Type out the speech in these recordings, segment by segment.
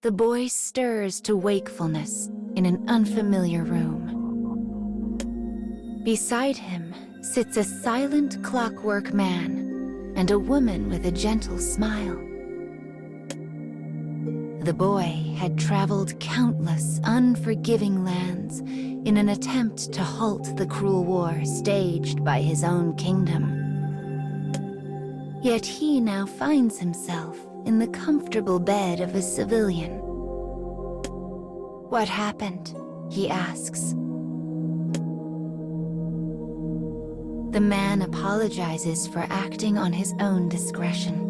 The boy stirs to wakefulness in an unfamiliar room. Beside him sits a silent clockwork man and a woman with a gentle smile. The boy had traveled countless unforgiving lands in an attempt to halt the cruel war staged by his own kingdom. Yet he now finds himself in the comfortable bed of a civilian. "What happened?" he asks. The man apologizes for acting on his own discretion.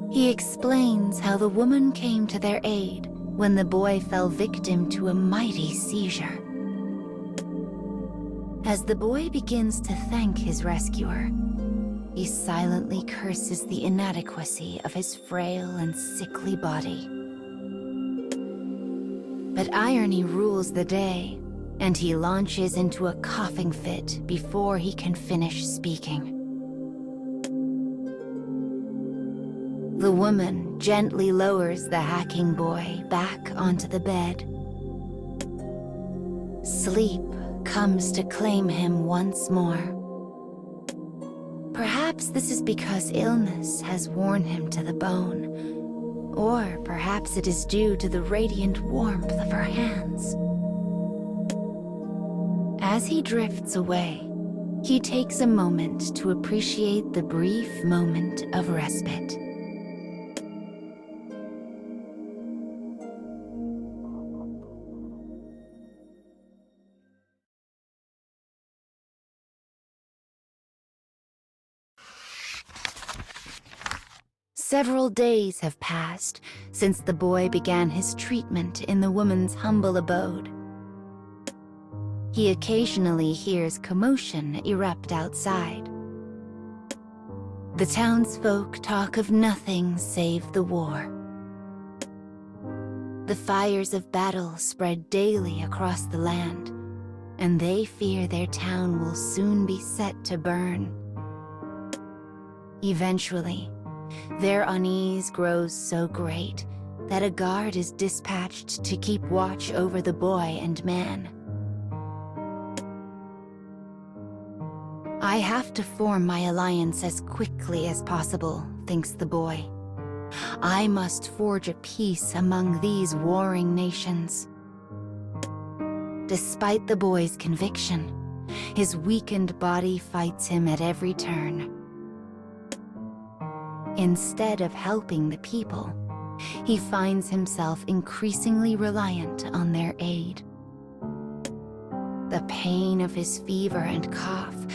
He explains how the woman came to their aid when the boy fell victim to a mighty seizure. As the boy begins to thank his rescuer, he silently curses the inadequacy of his frail and sickly body. But irony rules the day, and he launches into a coughing fit before he can finish speaking. The woman gently lowers the hacking boy back onto the bed. Sleep comes to claim him once more. Perhaps this is because illness has worn him to the bone, or perhaps it is due to the radiant warmth of her hands. As he drifts away, he takes a moment to appreciate the brief moment of respite. Several days have passed since the boy began his treatment in the woman's humble abode. He occasionally hears commotion erupt outside. The townsfolk talk of nothing save the war. The fires of battle spread daily across the land, and they fear their town will soon be set to burn. Eventually, their unease grows so great that a guard is dispatched to keep watch over the boy and man. "I have to form my alliance as quickly as possible," thinks the boy. "I must forge a peace among these warring nations." Despite the boy's conviction, his weakened body fights him at every turn. Instead of helping the people, he finds himself increasingly reliant on their aid. The pain of his fever and cough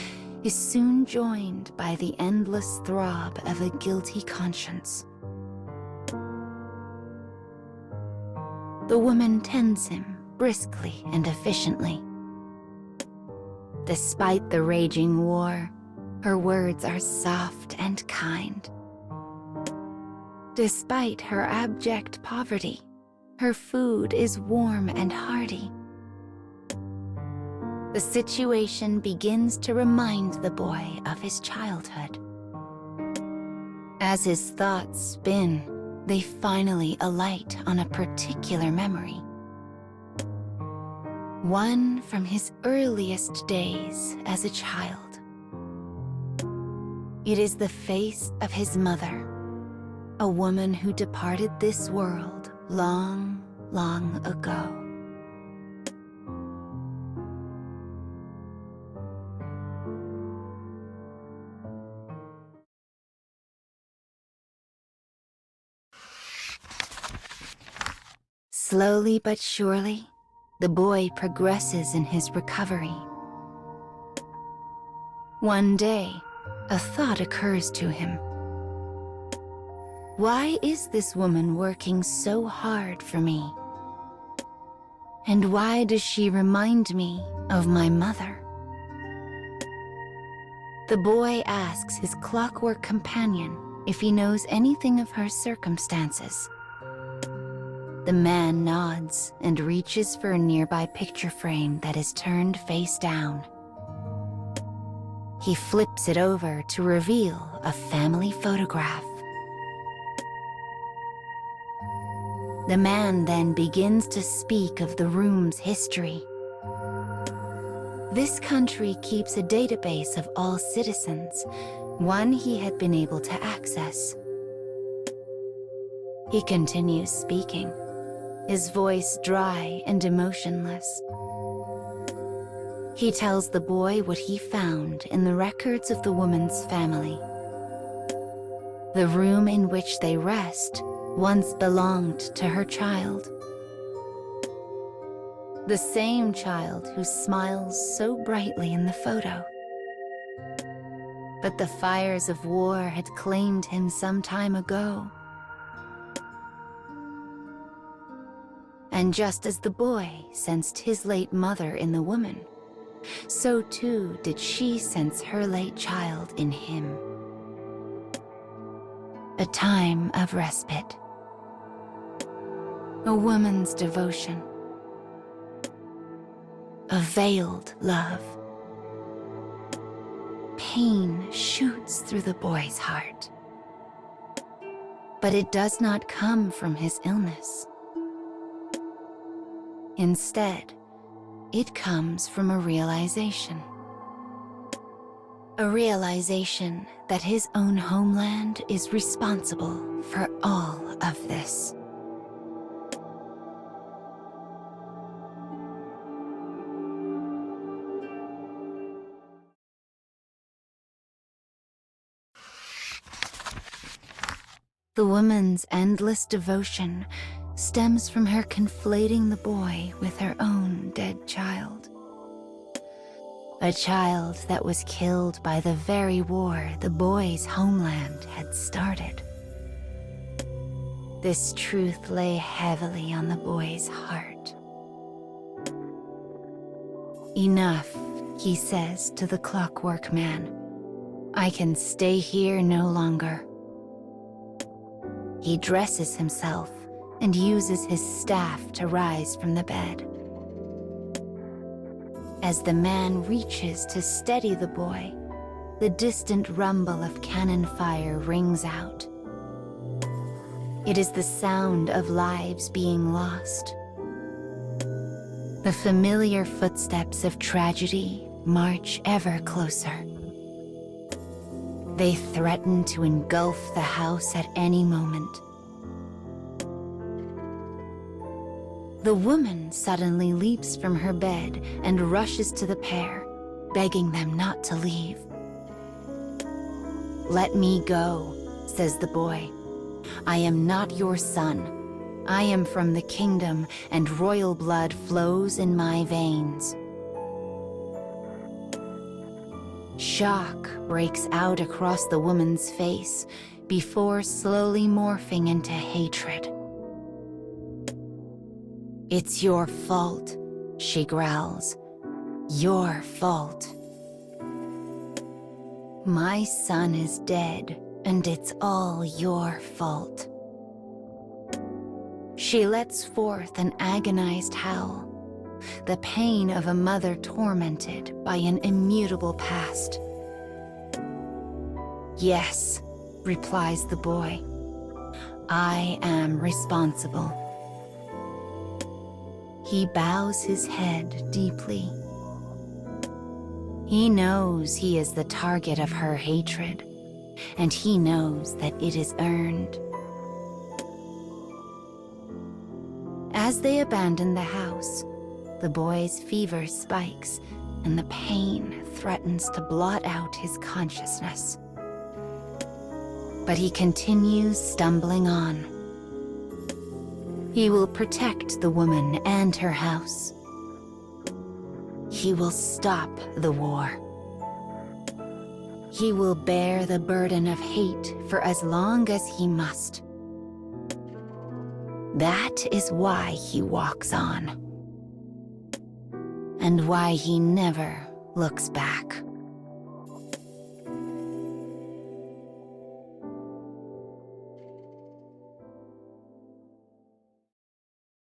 is soon joined by the endless throb of a guilty conscience. The woman tends him briskly and efficiently. Despite the raging war, her words are soft and kind. Despite her abject poverty, her food is warm and hearty. The situation begins to remind the boy of his childhood. As his thoughts spin, they finally alight on a particular memory. One from his earliest days as a child. It is the face of his mother, a woman who departed this world long, long ago. Slowly but surely, the boy progresses in his recovery. One day, a thought occurs to him. Why is this woman working so hard for me? And why does she remind me of my mother? The boy asks his clockwork companion if he knows anything of her circumstances. The man nods and reaches for a nearby picture frame that is turned face down. He flips it over to reveal a family photograph. The man then begins to speak of the room's history. This country keeps a database of all citizens, one he had been able to access. He continues speaking, his voice dry and emotionless. He tells the boy what he found in the records of the woman's family. The room in which they rest once belonged to her child. The same child who smiles so brightly in the photo. But the fires of war had claimed him some time ago. And just as the boy sensed his late mother in the woman, so too did she sense her late child in him. A time of respite. A woman's devotion. A veiled love. Pain shoots through the boy's heart. But it does not come from his illness. Instead, it comes from a realization. A realization that his own homeland is responsible for all of this. The woman's endless devotion stems from her conflating the boy with her own dead child. A child that was killed by the very war the boy's homeland had started. This truth lay heavily on the boy's heart. "Enough," he says to the clockwork man. "I can stay here no longer." He dresses himself and uses his staff to rise from the bed. As the man reaches to steady the boy, the distant rumble of cannon fire rings out. It is the sound of lives being lost. The familiar footsteps of tragedy march ever closer. They threaten to engulf the house at any moment. The woman suddenly leaps from her bed and rushes to the pair, begging them not to leave. "Let me go," says the boy. "I am not your son. I am from the kingdom, and royal blood flows in my veins." Shock breaks out across the woman's face before slowly morphing into hatred. "It's your fault," she growls. "Your fault. My son is dead, and it's all your fault." She lets forth an agonized howl, the pain of a mother tormented by an immutable past. "Yes," replies the boy. "I am responsible." He bows his head deeply. He knows he is the target of her hatred, and he knows that it is earned. As they abandon the house, the boy's fever spikes, and the pain threatens to blot out his consciousness. But he continues stumbling on. He will protect the woman and her house. He will stop the war. He will bear the burden of hate for as long as he must. That is why he walks on, and why he never looks back.